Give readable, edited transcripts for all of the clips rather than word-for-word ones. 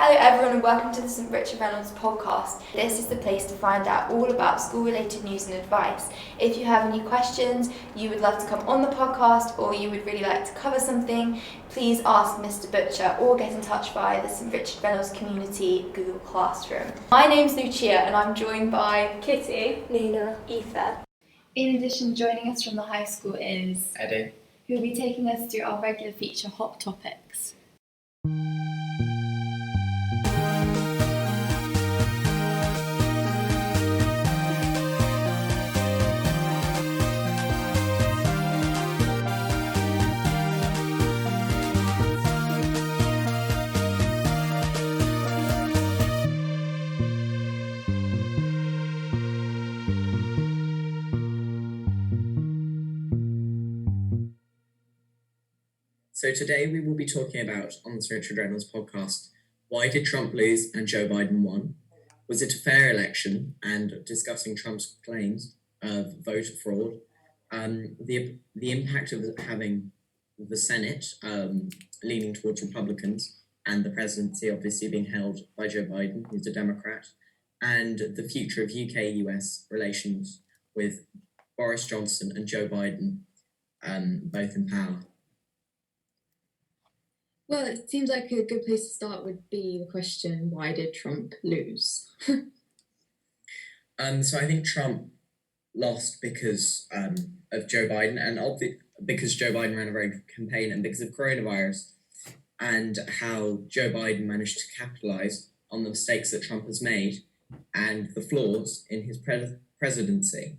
Hello everyone and welcome to the St Richard Reynolds podcast. This is the place to find out all about school related news and advice. If you have any questions, you would love to come on the podcast, or you would really like to cover something, please ask Mr Butcher or get in touch via the St Richard Reynolds Community Google Classroom. My name's Lucia and I'm joined by Kitty, Nina, Aoife. In addition, joining us from the high school is Eddie, who will be taking us through our regular feature Hot Topics. So today we will be talking about, on the Sir Richard Reynolds podcast, why did Trump lose and Joe Biden won? Was it a fair election? And discussing Trump's claims of voter fraud, the impact of having the Senate leaning towards Republicans and the presidency obviously being held by Joe Biden, who's a Democrat, and the future of UK-US relations with Boris Johnson and Joe Biden both in power. Well, it seems like a good place to start would be the question, why did Trump lose? So I think Trump lost because of Joe Biden, and because Joe Biden ran a very good campaign, and because of coronavirus, and how Joe Biden managed to capitalize on the mistakes that Trump has made and the flaws in his presidency.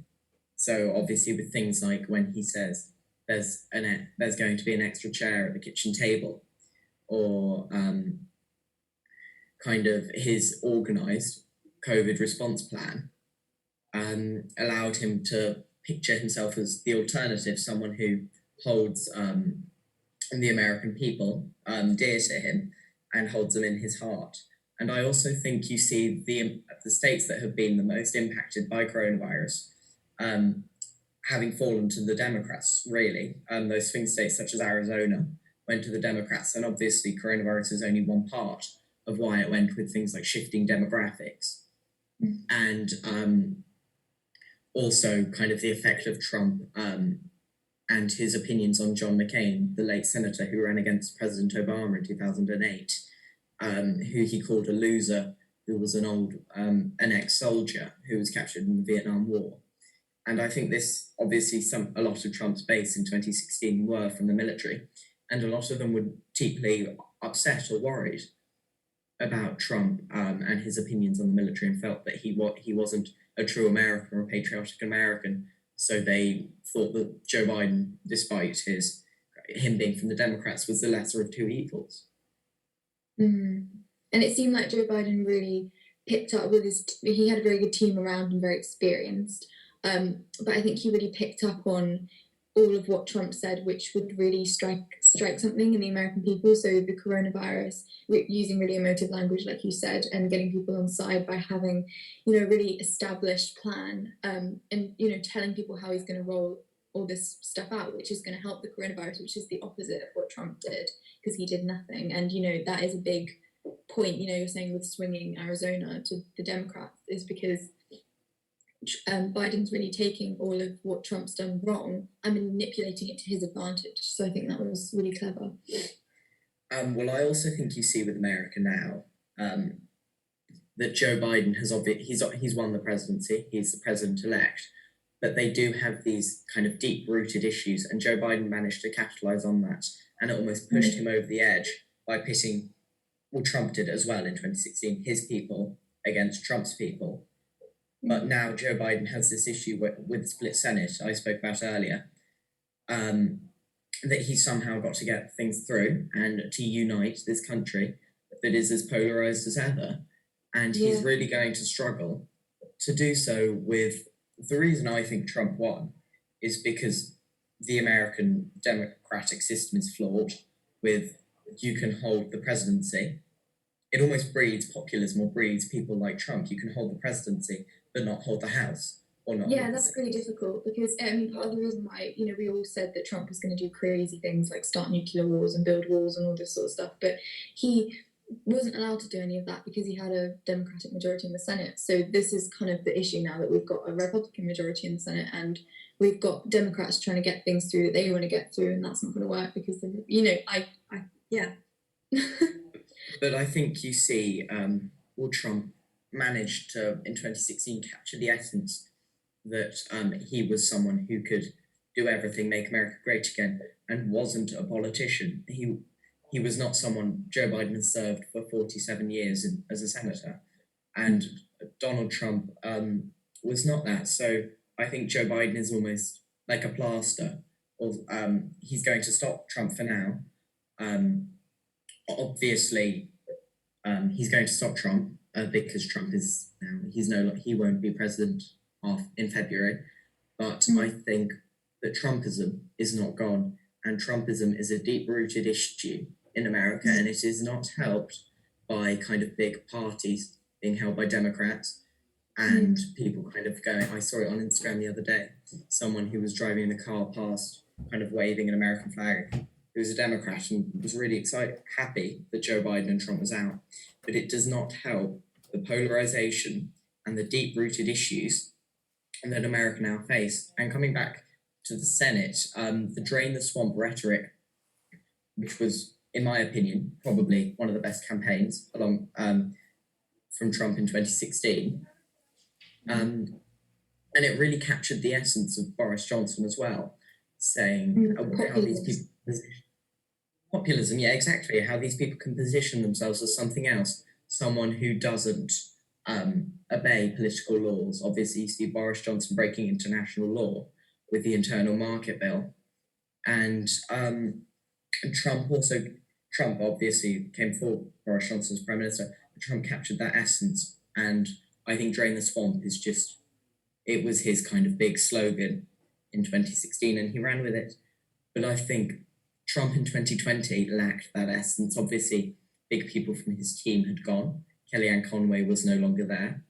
So obviously with things like when he says there's going to be an extra chair at the kitchen table, or kind of his organised COVID response plan, allowed him to picture himself as the alternative, someone who holds the American people dear to him and holds them in his heart. And I also think you see the states that have been the most impacted by coronavirus having fallen to the Democrats, really. Those swing states such as Arizona went to the Democrats, and obviously coronavirus is only one part of why it went, with things like shifting demographics and also kind of the effect of Trump and his opinions on John McCain, the late senator who ran against President Obama in 2008, who he called a loser, who was an ex-soldier who was captured in the Vietnam War. And I think this, obviously a lot of Trump's base in 2016 were from the military, and a lot of them were deeply upset or worried about Trump and his opinions on the military, and felt that he wasn't a true American or a patriotic American. So they thought that Joe Biden, despite him being from the Democrats, was the lesser of two evils. And it seemed like Joe Biden really picked up with he had a very good team around him, very experienced. But I think he really picked up on all of what Trump said, which would really strike something in the American people. So the coronavirus, using really emotive language, like you said, and getting people on side by having, a really established plan, and, telling people how he's going to roll all this stuff out, which is going to help the coronavirus, which is the opposite of what Trump did, because he did nothing. And, that is a big point, you're saying with swinging Arizona to the Democrats, is because Biden's really taking all of what Trump's done wrong and manipulating it to his advantage. So I think that was really clever. Well, I also think you see with America now that Joe Biden he's won the presidency. He's the president-elect, but they do have these kind of deep-rooted issues, and Joe Biden managed to capitalize on that, and it almost pushed him over the edge by pitting, well, Trump did as well in 2016, his people against Trump's people. But now Joe Biden has this issue with split Senate I spoke about earlier, that he somehow got to get things through and to unite this country that is as polarized as ever. And he's really going to struggle to do so. With the reason I think Trump won is because the American democratic system is flawed. With you can hold the presidency, it almost breeds populism, or breeds people like Trump. You can hold the presidency but not hold the House, or not. Yeah, that's really difficult, because part of the reason why we all said that Trump was going to do crazy things like start nuclear wars and build walls and all this sort of stuff, but he wasn't allowed to do any of that because he had a Democratic majority in the Senate. So this is kind of the issue now, that we've got a Republican majority in the Senate and we've got Democrats trying to get things through that they want to get through, and that's not going to work because yeah. But I think you see, well, Trump managed to, in 2016, capture the essence that he was someone who could do everything, make America great again, and wasn't a politician. He was not someone. Joe Biden has served for 47 years as a senator, and Donald Trump was not that. So I think Joe Biden is almost like a plaster. Of he's going to stop Trump for now. Obviously, he's going to stop Trump because Trump is now he won't be president in February. But I think that Trumpism is not gone, and Trumpism is a deep-rooted issue in America, and it is not helped by kind of big parties being held by Democrats and people kind of going. I saw it on Instagram the other day. Someone who was driving in a car past, kind of waving an American flag, who was a Democrat and was really happy that Joe Biden and Trump was out. But it does not help the polarization and the deep-rooted issues that America now face. And coming back to the Senate, the drain the swamp rhetoric, which was, in my opinion, probably one of the best campaigns along from Trump in 2016. And it really captured the essence of Boris Johnson as well, saying how these people populism, yeah, exactly, how these people can position themselves as something else, someone who doesn't obey political laws. Obviously, you see Boris Johnson breaking international law with the Internal Market Bill, and Trump obviously came for Boris Johnson as Prime Minister, but Trump captured that essence, and I think Drain the Swamp it was his kind of big slogan in 2016, and he ran with it. But I think Trump in 2020 lacked that essence. Obviously, big people from his team had gone. Kellyanne Conway was no longer there,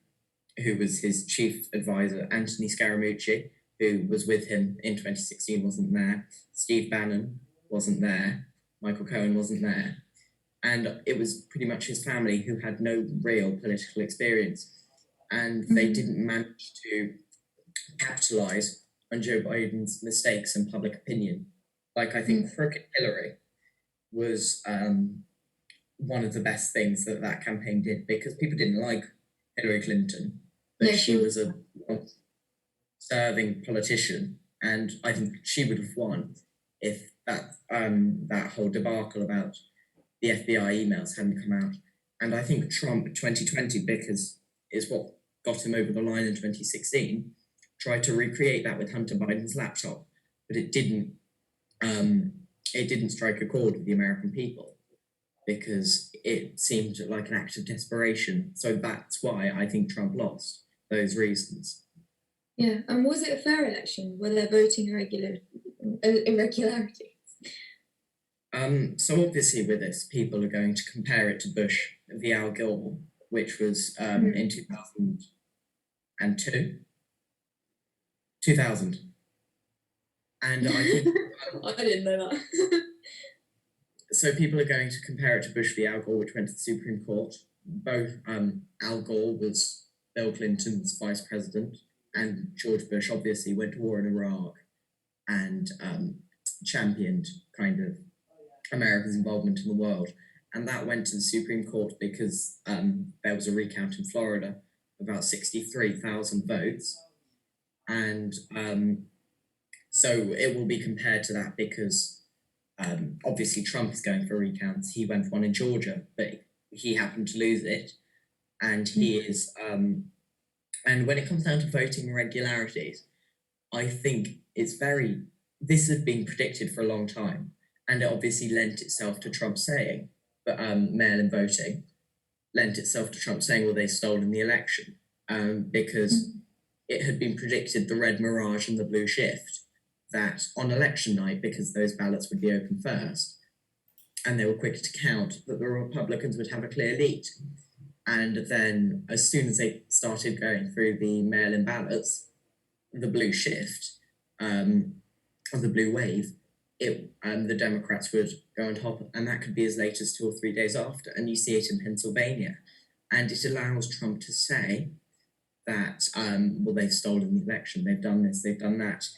who was his chief advisor. Anthony Scaramucci, who was with him in 2016, wasn't there. Steve Bannon wasn't there. Michael Cohen wasn't there. And it was pretty much his family who had no real political experience. And they didn't manage to capitalize on Joe Biden's mistakes and public opinion. Like, I think Crooked Hillary was one of the best things that campaign did, because people didn't like Hillary Clinton, but she was a serving politician, and I think she would have won if that whole debacle about the FBI emails hadn't come out. And I think Trump 2020, because is what got him over the line in 2016, tried to recreate that with Hunter Biden's laptop, but it didn't strike a chord with the American people, because it seemed like an act of desperation. So that's why I think Trump lost, those reasons. Yeah, and was it a fair election? Were there voting irregularities? So obviously with this, people are going to compare it to Bush v. Al Gore, which was in 2002. 2000. And I think... I didn't know that. So people are going to compare it to Bush v. Al Gore, which went to the Supreme Court. Both Al Gore was Bill Clinton's vice president, and George Bush obviously went to war in Iraq and championed kind of America's involvement in the world. And that went to the Supreme Court because there was a recount in Florida, about 63,000 votes. And so it will be compared to that because obviously Trump is going for recounts. He went for one in Georgia, but he happened to lose it. And he is, and when it comes down to voting irregularities, I think this has been predicted for a long time. And it obviously lent itself to Trump saying, but mail-in voting lent itself to Trump saying, well, they stolen the election, because it had been predicted, the red mirage and the blue shift, that on election night, because those ballots would be open first, and they were quick to count, that the Republicans would have a clear lead. And then as soon as they started going through the mail-in ballots, the blue shift, or the blue wave, the Democrats would go on top, and that could be as late as 2 or 3 days after. And you see it in Pennsylvania, and it allows Trump to say that well, they've stolen the election, they've done this, they've done that.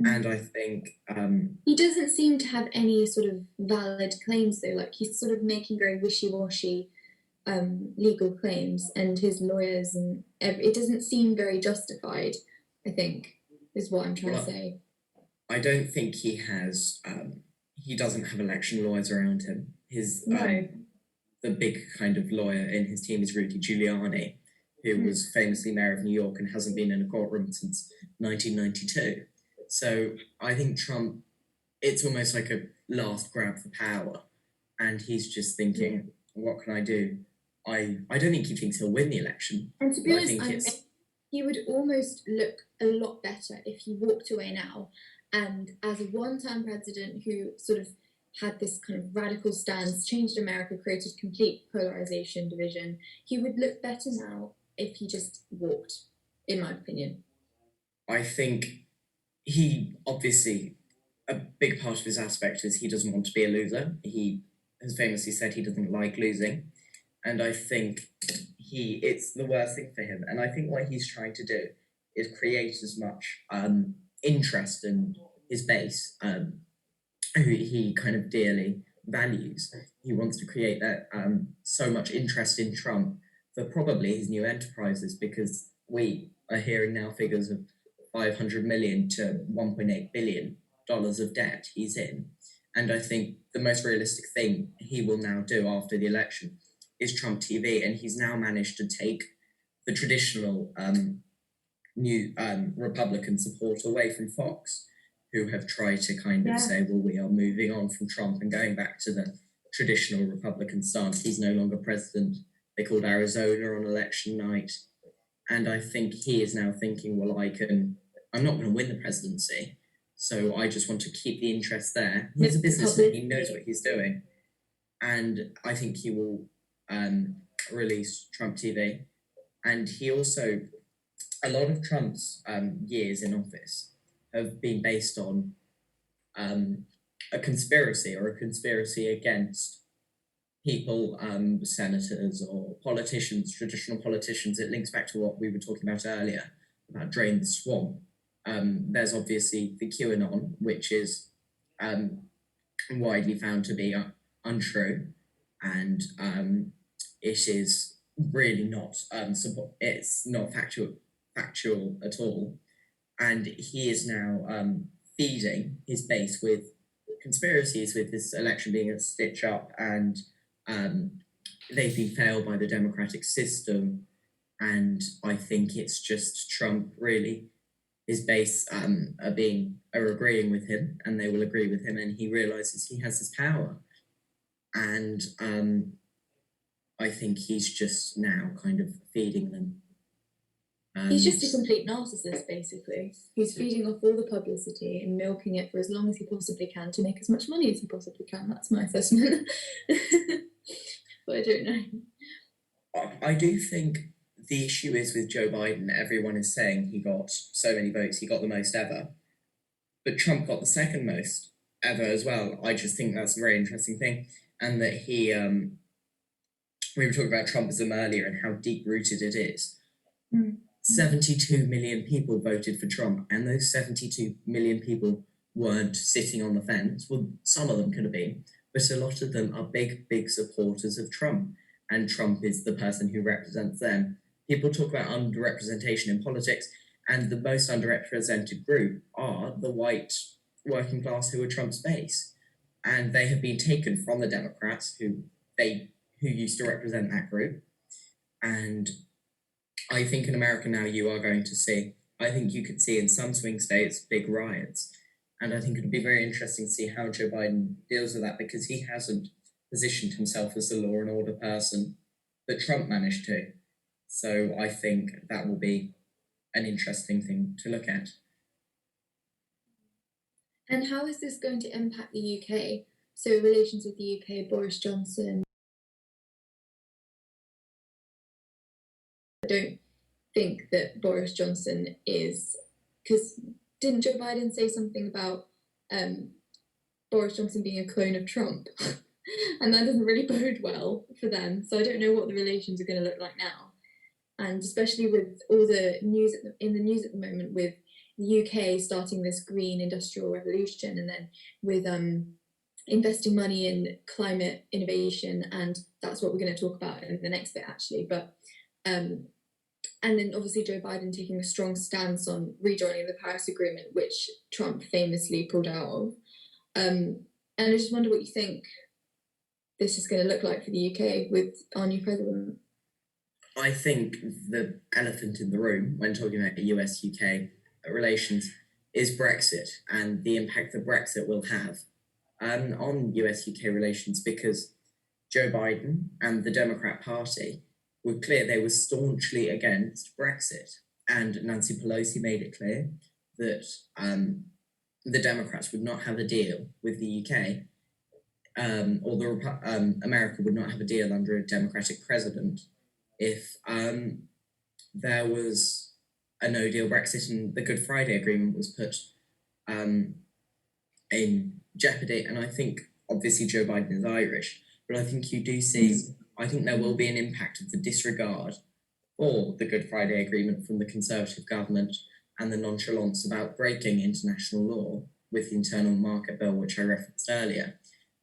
And I think he doesn't seem to have any sort of valid claims though. Like he's sort of making very wishy-washy legal claims, and his lawyers and it doesn't seem very justified, I think, is what I'm trying to say. I don't think he has he doesn't have election lawyers around him. His the big kind of lawyer in his team is Rudy Giuliani, who was famously mayor of New York and hasn't been in a courtroom since 1992. So I think Trump, it's almost like a last grab for power, and he's just thinking, what can I do? I don't think he thinks he'll win the election. And to be honest, he would almost look a lot better if he walked away now. And as a one-term president who sort of had this kind of radical stance, changed America, created complete polarization, division, he would look better now if he just walked, in my opinion. I think he obviously, a big part of his aspect is he doesn't want to be a loser. He has famously said he doesn't like losing. And I think it's the worst thing for him. And I think what he's trying to do is create as much interest in his base, who he kind of dearly values. He wants to create that so much interest in Trump for probably his new enterprises, because we are hearing now figures of $500 million to $1.8 billion of debt he's in. And I think the most realistic thing he will now do after the election is Trump TV, and he's now managed to take the traditional new Republican support away from Fox, who have tried to kind of say, well, we are moving on from Trump and going back to the traditional Republican stance. He's no longer president. They called Arizona on election night. And I think he is now thinking, well, I'm not going to win the presidency, so I just want to keep the interest there. He's a businessman, he knows what he's doing. And I think he will release Trump TV. And he also, a lot of Trump's years in office have been based on a conspiracy against people, senators or politicians, traditional politicians. It links back to what we were talking about earlier, about drain the swamp. There's obviously the QAnon, which is widely found to be untrue, and it is really not it's not factual at all. And he is now feeding his base with conspiracies, with this election being a stitch up, and they've been failed by the democratic system. And I think it's just Trump, really, his base are agreeing with him, and they will agree with him, and he realizes he has this power. And I think he's just now kind of feeding them. He's just a complete narcissist, basically. He's feeding off all the publicity and milking it for as long as he possibly can to make as much money as he possibly can. That's my assessment. But I don't know. I do think the issue is with Joe Biden, everyone is saying he got so many votes, he got the most ever. But Trump got the second most ever as well. I just think that's a very interesting thing. And that he, we were talking about Trumpism earlier and how deep-rooted it is. 72 million people voted for Trump, and those 72 million people weren't sitting on the fence. Well, some of them could have been, but a lot of them are big supporters of Trump, and Trump is the person who represents them. People talk about underrepresentation in politics, and the most underrepresented group are the white working class who are Trump's base. And they have been taken from the Democrats who used to represent that group. And I think in America now you are going to see, I think you could see in some swing states big riots. And I think it'd be very interesting to see how Joe Biden deals with that, because he hasn't positioned himself as a law and order person, but Trump managed to. So I think that will be an interesting thing to look at. And how is this going to impact the UK? So relations with the UK, Boris Johnson. I don't think that Boris Johnson is, because didn't Joe Biden say something about Boris Johnson being a clone of Trump. And that doesn't really bode well for them. So I don't know what the relations are going to look like now. And especially with all the news in the news at the moment, with the UK starting this green industrial revolution, and then with investing money in climate innovation, and that's what we're going to talk about in the next bit actually. But and then obviously Joe Biden taking a strong stance on rejoining the Paris Agreement, which Trump famously pulled out of. And I just wonder what you think this is going to look like for the UK with our new president. I think the elephant in the room when talking about US-UK relations is Brexit and the impact that Brexit will have on US-UK relations, because Joe Biden and the Democrat Party were clear they were staunchly against Brexit, and Nancy Pelosi made it clear that the Democrats would not have a deal with the UK, or America would not have a deal under a Democratic president if there was a no-deal Brexit and the Good Friday Agreement was put in jeopardy. And I think obviously Joe Biden is Irish, but I think you do see, I think there will be an impact of the disregard for the Good Friday Agreement from the Conservative government and the nonchalance about breaking international law with the Internal Market Bill, which I referenced earlier.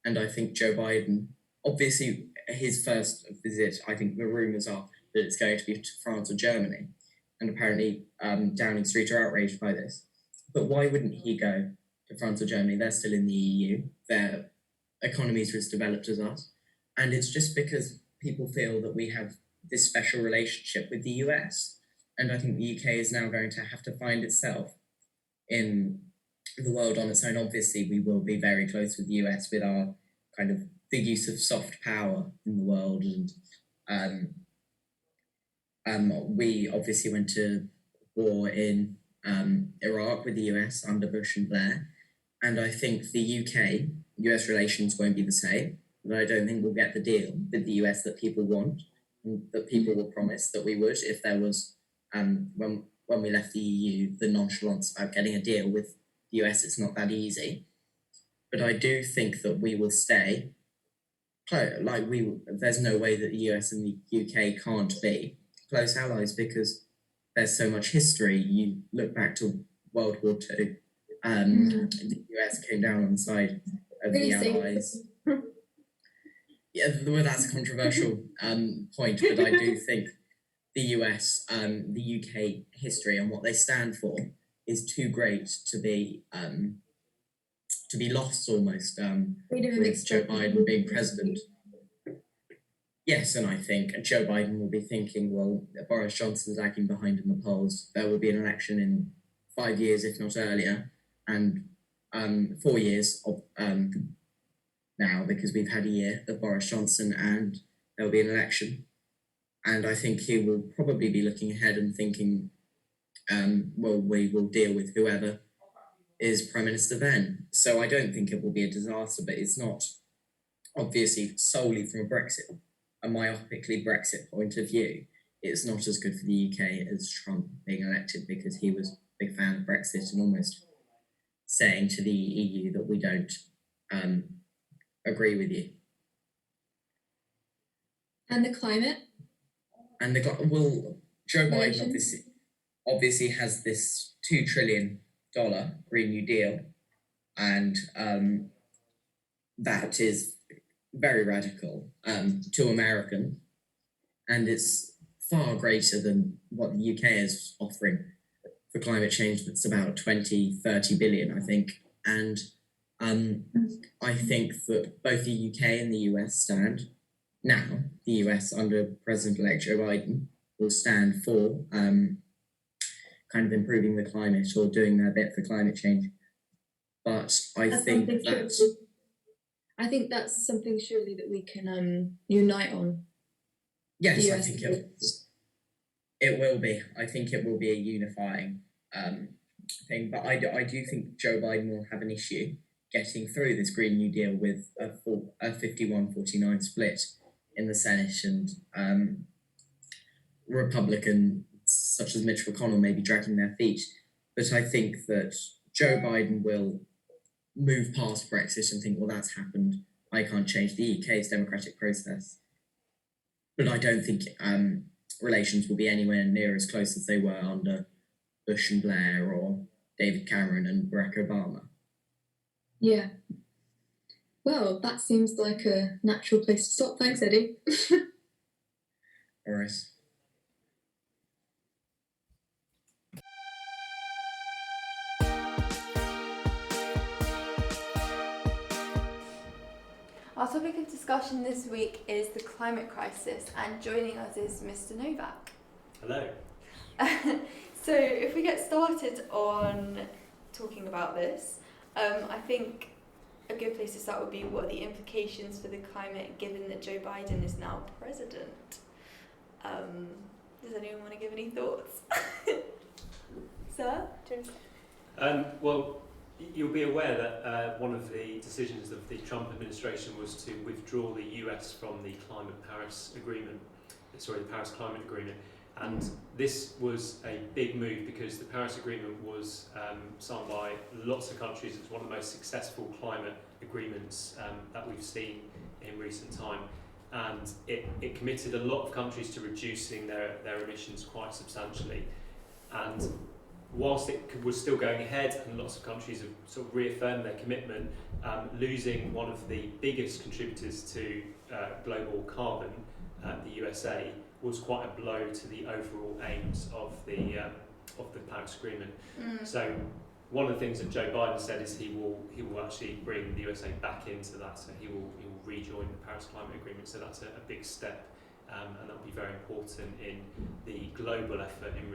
And I think Joe Biden, obviously his first visit, I think the rumours are that it's going to be to France or Germany. And apparently Downing Street are outraged by this. But why wouldn't he go to France or Germany? They're still in the EU. Their economies are as developed as us. And it's just because people feel that we have this special relationship with the US. And I think the UK is now going to have to find itself in the world on its own. Obviously, we will be very close with the US with our kind of the use of soft power in the world. And we obviously went to war in Iraq with the US under Bush and Blair. And I think the UK-US relations won't be the same, but I don't think we'll get the deal with the US that people want, and that people were promised that we would if there was, when we left the EU, the nonchalance about getting a deal with the US. It's not that easy. But I do think that we will stay, there's no way that the US and the UK can't be close allies, because there's so much history. You look back to World War II, the US came down on the side of the Allies. Yeah, well, that's a controversial point, but I do think the US, the UK history and what they stand for is too great to be lost almost with Joe Biden being president. Yes, and I think Joe Biden will be thinking, well, Boris Johnson's lagging behind in the polls. There will be an election in 5 years, if not earlier, and 4 years of now, because we've had a year of Boris Johnson, and there will be an election. And I think he will probably be looking ahead and thinking, well, we will deal with whoever is Prime Minister then. So I don't think it will be a disaster, but it's not obviously solely from a myopically Brexit point of view. It's not as good for the UK as Trump being elected, because he was a big fan of Brexit and almost saying to the EU that we don't agree with you. And the climate? And Joe Biden obviously has this $2 trillion Green New Deal, and that is very radical to American, and it's far greater than what the UK is offering for climate change. That's about 20-30 billion, I think. And I think that both the UK and the US stand now. The US under President-elect Joe Biden will stand for kind of improving the climate or doing their bit for climate change. But I think that's something surely that we can unite on. Yes, I think it will be. I think it will be a unifying thing. But I do think Joe Biden will have an issue getting through this Green New Deal with a 51-49 split in the Senate, and Republicans such as Mitch McConnell may be dragging their feet. But I think that Joe Biden will move past Brexit and think, well, that's happened. I can't change the UK's democratic process. But I don't think relations will be anywhere near as close as they were under Bush and Blair or David Cameron and Barack Obama. Yeah. Well, that seems like a natural place to stop. Thanks, Eddie. All right. Our topic of discussion this week is the climate crisis, and joining us is Mr. Novak. Hello. So if we get started on talking about this, I think a good place to start would be what are the implications for the climate given that Joe Biden is now president? Does anyone want to give any thoughts? Sir? Well, you'll be aware that one of the decisions of the Trump administration was to withdraw the US from the Paris Climate Agreement. And this was a big move because the Paris Agreement was signed by lots of countries. It's one of the most successful climate agreements that we've seen in recent time. And it committed a lot of countries to reducing their emissions quite substantially. And whilst it was still going ahead and lots of countries have sort of reaffirmed their commitment, losing one of the biggest contributors to global carbon, the USA, was quite a blow to the overall aims of the Paris Agreement. So one of the things that Joe Biden said is he will actually bring the USA back into that. So he will rejoin the Paris Climate Agreement. So that's a big step, and that will be very important in the global effort in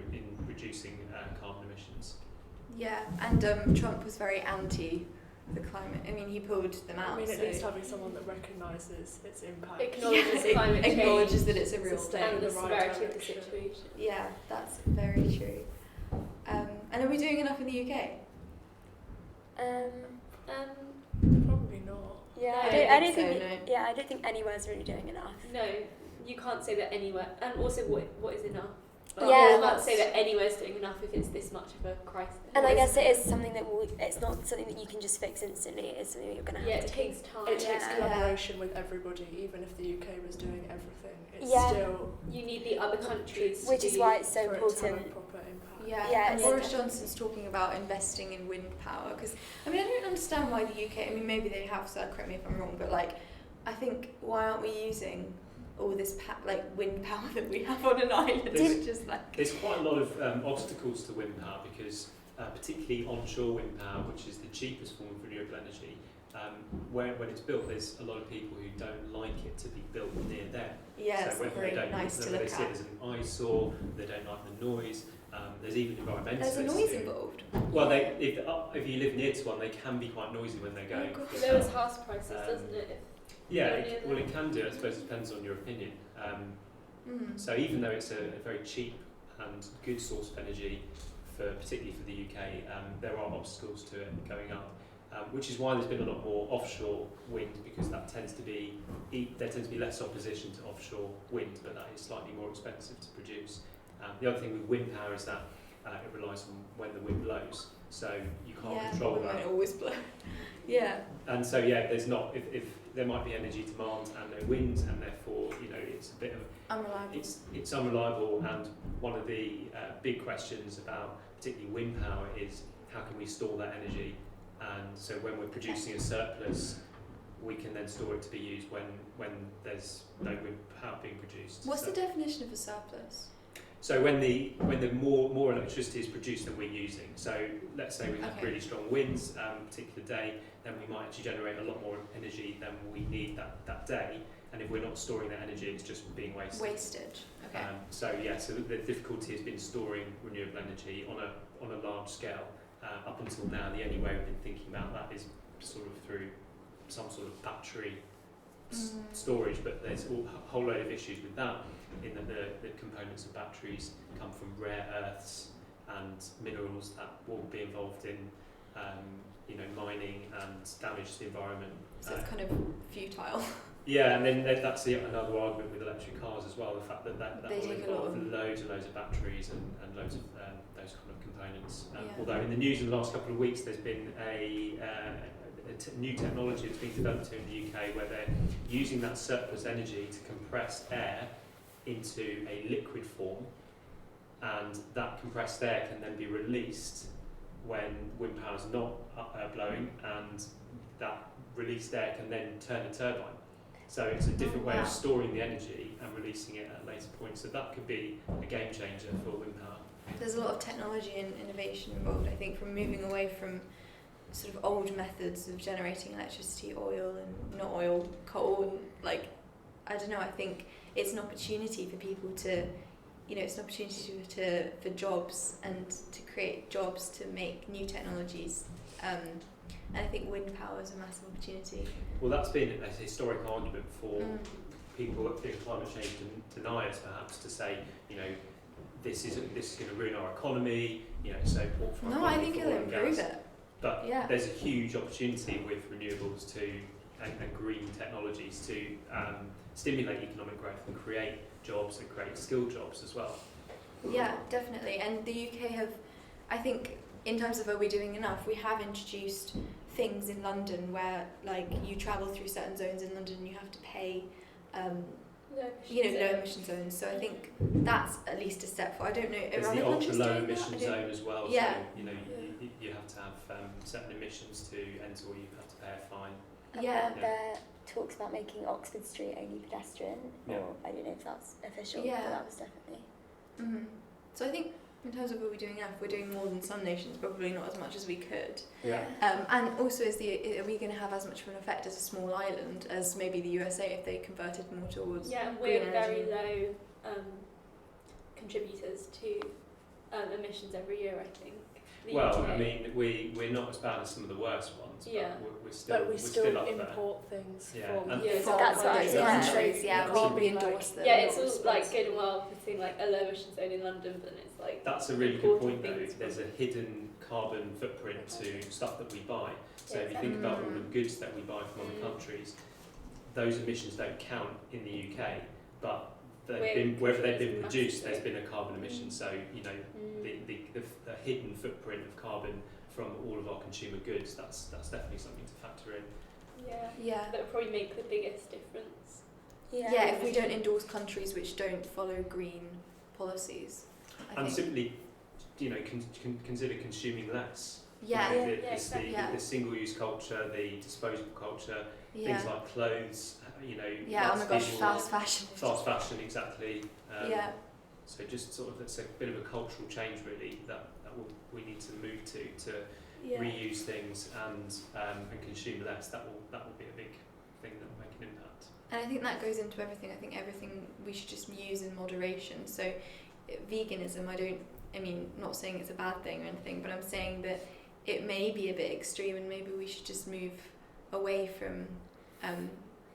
reducing carbon emissions. Yeah, and Trump was very anti the climate. I mean, he pulled them out. I mean, at so least having someone that recognises its impact. Acknowledges climate change. Acknowledges that it's a real Sustain and the the right severity of the direction. situation. Yeah, that's very true. And are we doing enough in the UK? Probably not. Yeah, No, I don't so, think. no. Yeah, I don't think anywhere's really doing enough. No, you can't say that anywhere. And also, what is enough? Yeah, you can't that's- say that anywhere's doing enough if it's this much of a crisis. And I guess it is something that it's not something that you can just fix instantly. It's something that you're going to have Yeah, to it takes time. It takes Yeah. collaboration with everybody, even if the UK was doing everything. It's Yeah. still You need the other countries Which to is why it's so for it to have a important. proper impact. Yeah, and Yeah, Boris yeah. Johnson's talking about investing in wind power because I mean I don't understand why the UK. I mean maybe they have, so correct me if I'm wrong, but like I think why aren't we using all this wind power that we have on an island, which is like There's quite a lot of obstacles to wind power because particularly onshore wind power, which is the cheapest form of renewable energy, when it's built, there's a lot of people who don't like it to be built near them. yeah, it's So whether very they don't, nice to whether they look see it at. as an eyesore, they don't like the noise. There's even environmentalists. There's a noise who- involved. Well, if you live near to one, they can be quite noisy when they're going. God. for Lowers stuff. house prices, doesn't it? Yeah, Go near well, them. it can do. I suppose it depends on your opinion. So even though it's a very cheap and good source of energy, particularly for the UK, there are obstacles to it going up, which is why there's been a lot more offshore wind because there tends to be less opposition to offshore wind, but that is slightly more expensive to produce. The other thing with wind power is that it relies on when the wind blows, so you can't control but we that. might always blow. Yeah. And so there's not if there might be energy demand and no wind, and therefore it's a bit of Unreliable. it's unreliable. And one of the big questions about particularly wind power is how can we store that energy, and so when we're producing a surplus we can then store it to be used when there's no wind power being produced. What's So- the definition of a surplus? So when the more electricity is produced than we're using, so let's say we have Okay. really strong winds a particular day, then we might actually generate a lot more energy than we need that day, and if we're not storing that energy it's just being wasted. Wasted. Okay. So the difficulty has been storing renewable energy on a large scale. Up until now, the only way we've been thinking about that is sort of through some sort of battery storage, but there's a whole load of issues with that, in that the components of batteries come from rare earths and minerals that will be involved in mining and damage to the environment. So it's kind of futile. Yeah, and then that's another argument with electric cars as well, the fact that They will take a lot involve of- loads and loads of batteries and loads of those kind of components. Yeah. Although in the news in the last couple of weeks there's been new technology that's been developed here in the UK where they're using that surplus energy to compress air into a liquid form, and that compressed air can then be released when wind power is not blowing, and that released air can then turn a turbine. So it's a different way of storing the energy and releasing it at a later point. So that could be a game changer for wind power. There's a lot of technology and innovation involved, I think, from moving away from sort of old methods of generating electricity, oil and not oil, coal. Like, I don't know, I think it's an opportunity for people to, it's an opportunity for jobs and to create jobs to make new technologies. And I think wind power is a massive opportunity. Well, that's been a historic argument for people that think climate change deniers, perhaps, to say, this is going to ruin our economy, so important for our No, I economy think for it'll oil and improve gas. it. But Yeah. there's a huge opportunity with renewables and green technologies to stimulate economic growth and create jobs and create skilled jobs as well. Yeah, definitely. And the UK have, I think, in terms of are we doing enough, we have introduced things in London where, like, you travel through certain zones in London and you have to pay, low emission zones. So I think that's at least a step forward. I don't know, There's are the other ultra countries low doing that? emission I don't- zone as well. Yeah. So you have to have certain emissions to enter, or you have to pay a fine. Yeah. There talks about making Oxford Street only pedestrian, Yeah. or I don't know if that's official, Yeah. but that was definitely. Mhm. So I think in terms of are we doing enough, we're doing more than some nations, probably not as much as we could. Yeah. And also, are we going to have as much of an effect as a small island as maybe the USA if they converted more towards Yeah, and green we're very energy? low contributors to emissions every year, I think. The Well, UK. I mean, we're not as bad as some of the worst ones, Yeah. but we're still But we we're still up there. import things Yeah, from and- Yeah, From that's what I those was saying. countries, yeah, You we can't be endorse them. Yeah, it's not all like responsible. good and well putting like a low emission zone in London, but then it's like That's a really good important point, though. things There's a hidden carbon footprint to stuff that we buy. So if you think exactly. about all the goods that we buy from other countries, those emissions don't count in the UK, but wherever they've been produced, there's been a carbon emission. So the hidden footprint of carbon from all of our consumer goods, that's definitely something to factor in. Yeah. that would probably make the biggest difference. Yeah, if we don't endorse countries which don't follow green policies, I And think. simply, consider consuming less. Yeah, It's exactly. Yeah. the single-use culture, the disposable culture, yeah. things like clothes, Yeah, oh my gosh, people- fast fashion. fast fashion, exactly. Yeah, So just sort of, it's a bit of a cultural change really that we need to move to reuse things and consume less. That will be a big thing that will make an impact. and I think that goes into everything. I think everything we should just use in moderation. So, veganism, not saying it's a bad thing or anything, but I'm saying that it may be a bit extreme and maybe we should just move away from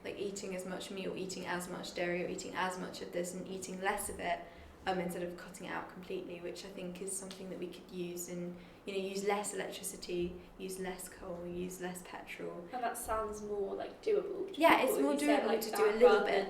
like eating as much meat or eating as much dairy or eating as much of this and eating less of it instead of cutting it out completely, which I think is something that we could use and use less electricity, use less coal, use less petrol. And that sounds more like doable. to Yeah, people it's if more you said doable like to that do a little rather bit.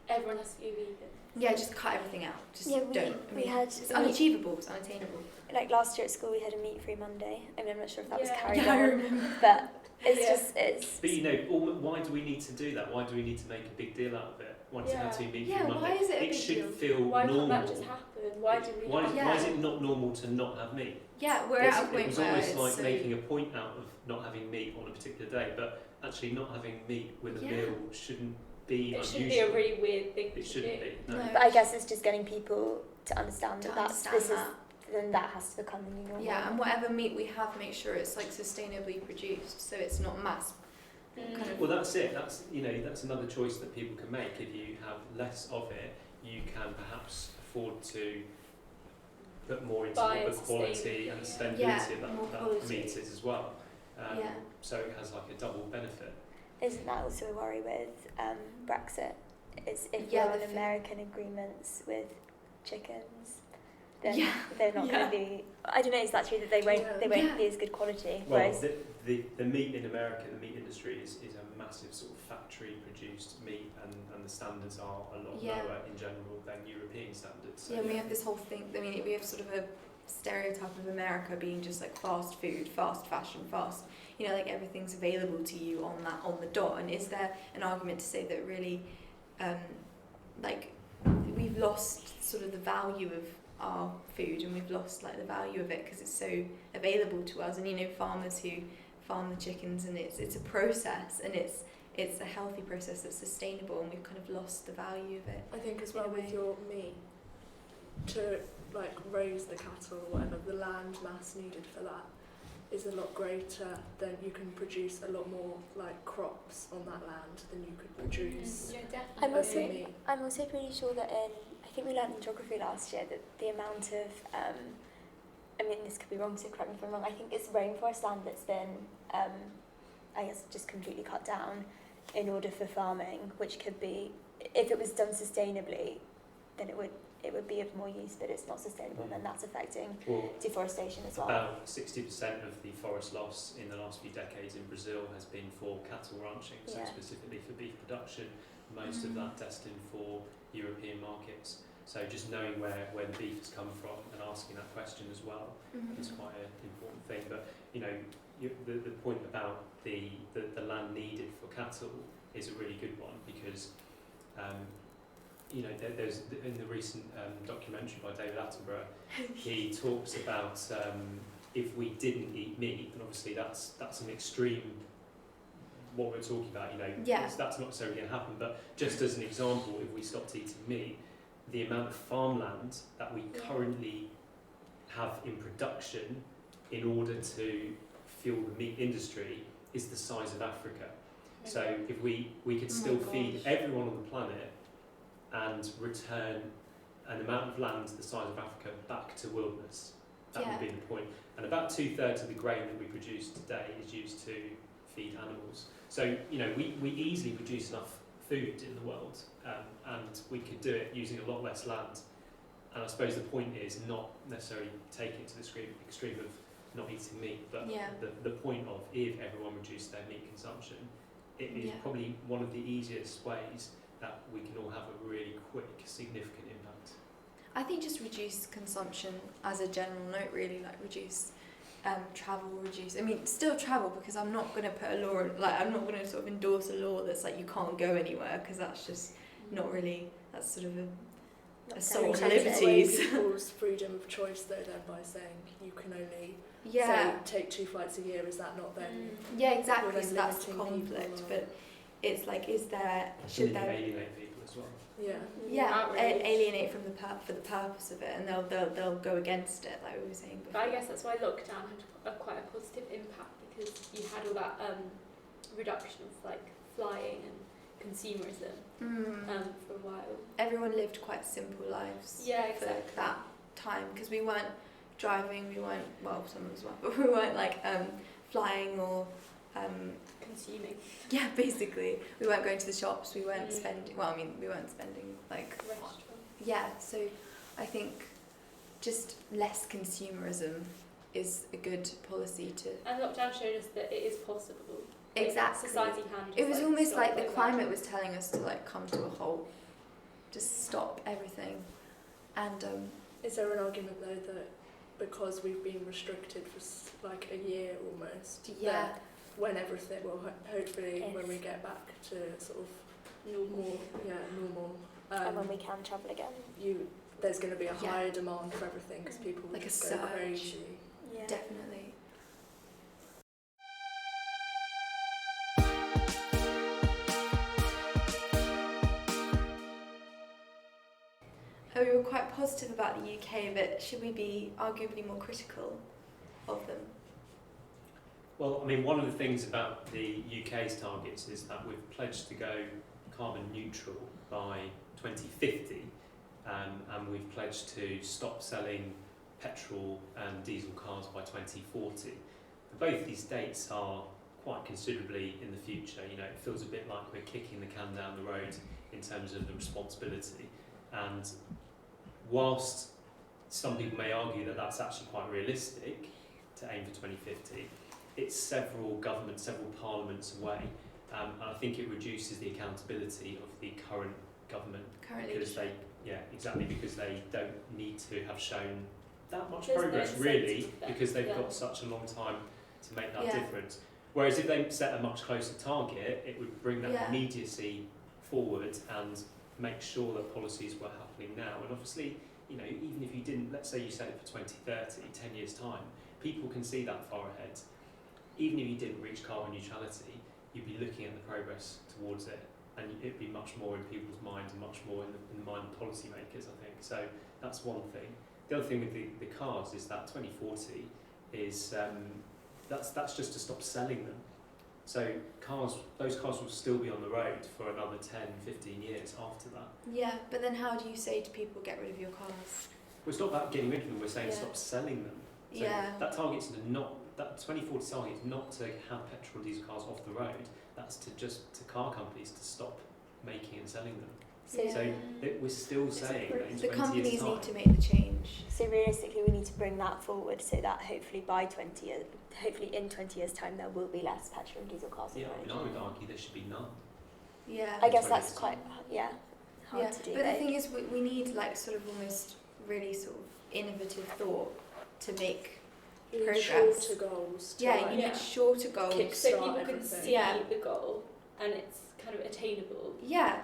than everyone has to be vegan. Yeah, just cut everything out. Just Yeah, don't. It's unachievable, it's unattainable. Like last year at school we had a meat-free Monday. I'm not sure if that was Yeah. carried Yeah, I on, remember. but it's Yeah. just, it's... But why do we need to do that? Why do we need to make a big deal out of it? Why does it have to be meat Yeah, free why Monday? is it a big should deal? feel Why normal. can't that just happen? Why do we Why have Yeah. why is it not normal to not have meat? Yeah, we're It's- at a point it was where almost it's like so... making a point out of not having meat on a particular day, but actually not having meat with a Yeah. meal shouldn't be It unusual. should be a really weird thing to It shouldn't do. be. No. No. But I guess it's just getting people to understand To that understand this that. then that has to become the new normal. Yeah, and whatever meat we have, make sure it's like sustainably produced, so it's not mass. Kind of- Well, that's it. That's another choice that people can make. If you have less of it, you can perhaps afford to put more into Buy what the it quality and sustainably, yeah. sustainability Yeah, more of that quality. meat is as well. Yeah. So it has like a double benefit. Isn't that also a worry with Brexit? Is if Yeah, you're the in thing- American agreements with chickens, then Yeah. they're not going to be. I don't know. Is that true that they won't Yeah. be as good quality? Well, Whereas the meat in America, the meat industry is a massive sort of factory produced meat, and the standards are a lot Yeah. lower in general than European standards. So Yeah, we have this whole thing. We have sort of stereotype of America being just like fast food, fast fashion, fast, you know, like everything's available to you on the dot. And is there an argument to say that really, like, we've lost sort of the value of our food, and we've lost like the value of it because it's so available to us? And you know, farmers who farm the chickens, and it's a process, and it's a healthy process that's sustainable, and we've kind of lost the value of it. I think as well In a with way. your meat, to like raise the cattle or whatever, the land mass needed for that is a lot greater. Then you can produce a lot more like crops on that land than you could produce. Yeah, I'm definitely. also, meat. I'm also pretty sure that I think we learned in geography last year that the amount of, I mean, this could be wrong, so correct me if I'm wrong, I think it's rainforest land that's been, I guess, just completely cut down in order for farming, which could be, if it was done sustainably, then it would be of more use, but it's not sustainable, and then that's affecting Well, deforestation as well. about 60% of the forest loss in the last few decades in Brazil has been for cattle ranching, so Yeah. specifically for beef production, most of that destined for European markets. So just knowing where the beef has come from and asking that question as well is quite an important thing. But you know, the point about the land needed for cattle is a really good one, because you know, there's in the recent documentary by David Attenborough, he talks about if we didn't eat meat, and obviously that's an extreme what we're talking about, you know, Yeah. that's not necessarily going to happen, but just as an example, if we stopped eating meat, the amount of farmland that we currently have in production in order to fuel the meat industry is the size of Africa. So if we could still feed everyone on the planet and return an amount of land the size of Africa back to wilderness, that would be the point. And about 2/3 of the grain that we produce today is used to feed animals. So, you know, we easily produce enough food in the world, and we could do it using a lot less land. And I suppose the point is not necessarily taking it to the extreme of not eating meat, but the point of if everyone reduced their meat consumption, it is probably one of the easiest ways that we can all have a really quick, significant impact. I think just reduce consumption as a general note, really, like reduce travel, reduce. I mean, still travel, because I'm not going to put a law, like I'm not going to sort of endorse a law that's like you can't go anywhere, because that's just not really, that's sort of a assault on Taking away liberties. people's freedom of choice though, then, by saying you can only Yeah. say take 2 flights a year. Is that not then? Yeah, exactly. Or So then that's the limiting people conflict, or- but it's like, is there, So should you there, alienate people as well. Yeah. Outrage. alienate from for the purpose of it, and they'll go against it, like we were saying before. But I guess that's why lockdown had quite a positive impact, because you had all that reduction of like flying and consumerism for a while. Everyone lived quite simple lives. Yeah, for exactly. that time, because we weren't driving, we weren't, well, some of us were, but we weren't like flying or Consuming yeah, basically we weren't going to the shops, we weren't spending, well, I mean, we weren't spending like, restaurants. yeah, so I think just less consumerism is a good policy to And lockdown showed us that it is possible. Like, exactly. society can just, It was almost stop like the that. climate was telling us to like come to a halt, just stop everything, and Is there an argument though that because we've been restricted for like a year almost, yeah. that when everything, well, hopefully Yes. when we get back to sort of normal. normal, And when we can travel again. there's going to be a Yeah. higher demand for everything because people will Like a just go surge. crazy. Yeah. Definitely. We were quite positive about the UK, but should we be arguably more critical of them? Well, I mean, one of the things about the UK's targets is that we've pledged to go carbon neutral by 2050, and we've pledged to stop selling petrol and diesel cars by 2040. But both these dates are quite considerably in the future. You know, it feels a bit like we're kicking the can down the road in terms of the responsibility. And whilst some people may argue that that's actually quite realistic to aim for 2050, it's several governments, several parliaments away, and I think it reduces the accountability of the current government Currently, because they don't need to have shown that much There's no progress incentive really, there, because they've yeah. got such a long time to make that Yeah. difference. Whereas if they set a much closer target, it would bring that Yeah. immediacy forward and make sure that policies were happening now. And obviously, you know, even if you didn't, let's say you set it for 2030, 10 years' time, people can see that far ahead. Even if you didn't reach carbon neutrality, you'd be looking at the progress towards it, and it'd be much more in people's minds and much more in the mind of policymakers, I think. So that's one thing. The other thing with the cars is that 2040 is, that's just to stop selling them. So those cars will still be on the road for another 10, 15 years after that. Yeah, but then how do you say to people, get rid of your cars? Well, it's not about getting rid of them, we're saying Yeah. stop selling them. So Yeah. that 2040 target is not to have petrol and diesel cars off the road, that's to car companies to stop making and selling them. So, Yeah. So we're still saying that in The 20 years' companies time. need to make the change. so realistically, we need to bring that forward so that hopefully in 20 years' time, there will be less petrol and diesel cars on Yeah, the I mean, road. I would argue there should be none. Yeah. I guess 20 that's years' quite, hard Yeah, to do. but the though. thing is, we need like sort of almost really sort of innovative thought to make. You need Progress. shorter goals. To Yeah, like, you Yeah. need shorter goals. Kick- So Start people can everything. see Yeah. the goal and it's kind of attainable. Yeah,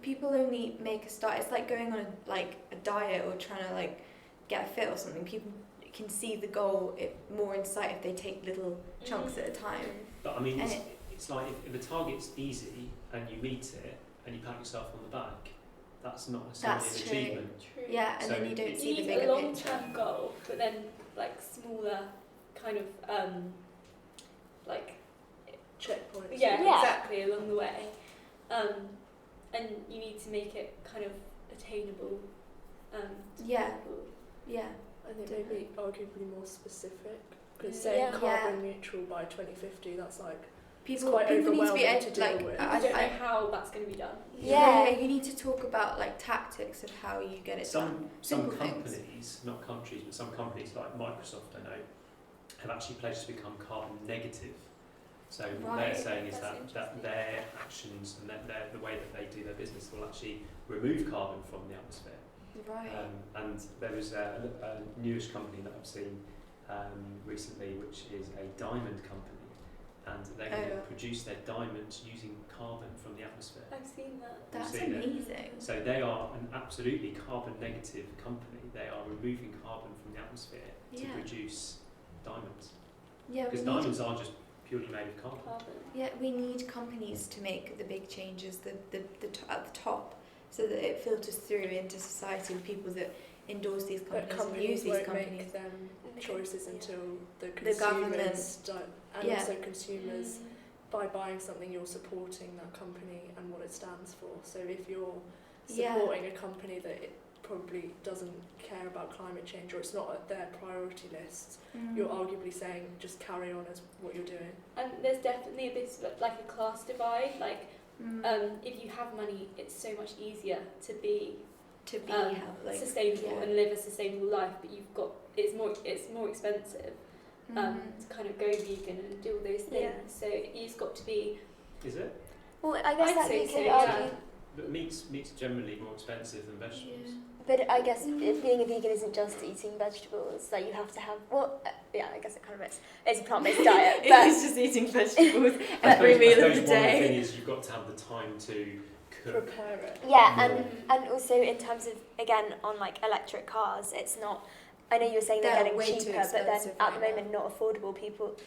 people only make a start. It's like going on a diet or trying to like get fit or something. People can see the goal more in sight if they take little chunks at a time. But I mean, And it's like if the target's easy and you meet it and you pat yourself on the back, that's not necessarily That's an true. achievement. True. Yeah, and So then you don't it- see You the need bigger a picture. long-term goal, but then like smaller kind of like checkpoints. yeah, Yeah. exactly along the way, and you need to make it kind of attainable. To Yeah. people. Yeah, I think maybe arguably more specific. Because Yeah. saying Yeah. carbon neutral by 2050, that's like people quite need to be overwhelming to deal like with. I don't know how that's going to be done. Yeah. you need to talk about like tactics of how you get it done. Some Simple things. companies, not countries, but some companies like Microsoft, I know, have actually pledged to become carbon negative. So what they're Right, saying is that's that interesting. their actions and the way that they do their business will actually remove carbon from the atmosphere. Right. And there was a newish company that I've seen recently, which is a diamond company, and they're going to Oh. produce their diamonds using carbon from the atmosphere. I've seen that. That's seen it. amazing. So they are an absolutely carbon negative company. They are removing carbon from the atmosphere to Yeah. produce diamonds. Yeah, we Because need, diamonds are just purely made of carbon. we need companies to make the big changes at the top, so that it filters through into society with people that endorse these But companies and use companies these won't companies. make them choices until the government- consumers don't, and Yeah. also consumers, by buying something you're supporting that company and what it stands for. So if you're Yeah. supporting a company that it probably doesn't care about climate change or it's not at their priority list, you're arguably saying just carry on as what you're doing. And there's definitely a bit of like a class divide. Like, Mm. if you have money, it's so much easier to be to be like sustainable yeah. and live a sustainable life. But it's more expensive to kind of go vegan and do all those things. Yeah. So you've got to be. Is it? Well, I guess I'd that say you so, could yeah. argue, But meat's generally more expensive than vegetables. but I guess being a vegan isn't just eating vegetables. Like you have to have, I guess it kind of is. It's a plant-based diet, but just eating vegetables I suppose one of the things is you've got to have the time to cook. Prepare it. yeah, Yeah. and also in terms of again on like electric cars, it's not. I know you were saying they're They're getting way too cheaper, but then expensive at the right moment not affordable.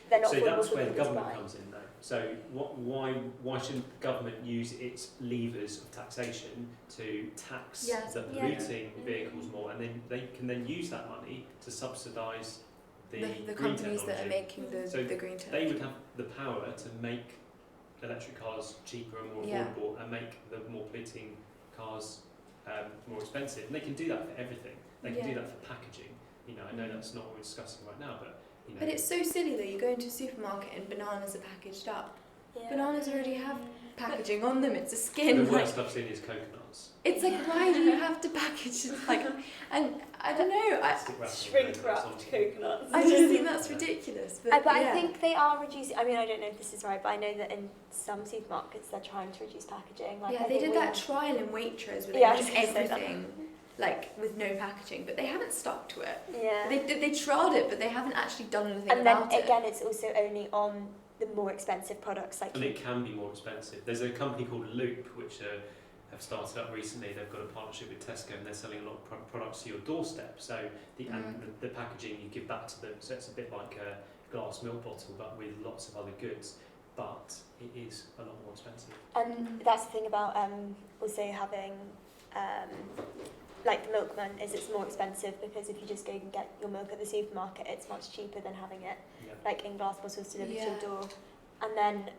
They're not So affordable that's for where the people to government buy. comes in, though. So why shouldn't the government use its levers of taxation to tax Yes, the yeah. polluting vehicles more, and then they can then use that money to subsidise the the green companies that are technology. making So the green They technology. would have the power to make electric cars cheaper and more Yeah. affordable, and make the more polluting cars more expensive. And they can do that for everything. They can do Yeah. that for packaging. You know, I know that's not what we're discussing right now, but you know. But it's so silly though. You go into a supermarket and bananas are packaged up. Yeah. Bananas already have packaging on them. It's a skin. the Like, worst I've seen is coconuts. it's like, why do you have to package it like? And I don't know. Stick wrapped on Shrink coconuts wrapped onto- coconuts. I just think that's ridiculous. But, But yeah. I think they are reducing. I mean, I don't know if this is right, but I know that in some supermarkets they're trying to reduce packaging. Like, yeah, I they think did we- that trial in Waitrose where they Yeah, I had was gonna say that. everything like with no packaging, but they haven't stuck to it. Yeah. They tried it, but they haven't actually done anything And then about it. again, it's also only on the more expensive products. Like And it can be more expensive. There's a company called Loop, which have started up recently. They've got a partnership with Tesco, and they're selling a lot of products to your doorstep. So the packaging you give back to them, so it's a bit like a glass milk bottle, but with lots of other goods. But it is a lot more expensive. And that's the thing about also having like the milkman is it's more expensive because if you just go and get your milk at the supermarket, it's much cheaper than having it like in glass bottles delivered to your door. And then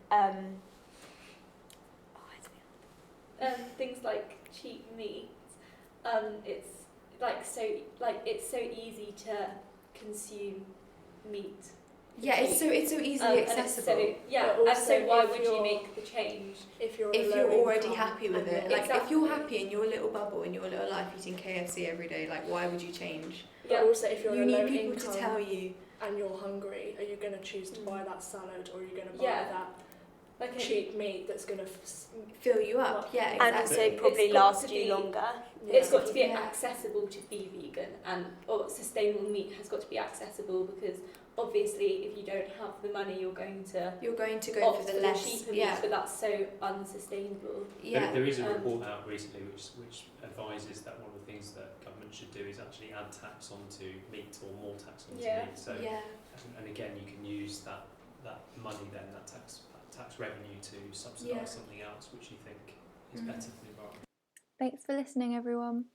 things like cheap meat, it's so easy to consume meat. Yeah, it's so easily accessible. And so why would you make the change if you're already happy with it? Like Exactly. if you're happy in your little bubble, in your little life, eating KFC every day, like why would you change? But also if you're You a need low people income to tell you. and you're hungry, are you going to choose to buy that salad, or are you going to buy Yeah. that cheap meat that's going to Fill you up, yeah, and exactly. also probably It's got last to you be- longer. It's got to be Yeah. accessible to be vegan, or sustainable meat has got to be accessible, because obviously if you don't have the money you're going to go opt for the less, cheaper meat, yeah. but that's so unsustainable. Yeah. There is a report out recently which advises that one of the things that government should do is actually add tax onto meat, or more tax onto Yeah. meat. So Yeah. and again, you can use that money then, that tax revenue, to subsidise Yeah. something else which you think is better for the environment. Thanks for listening, everyone.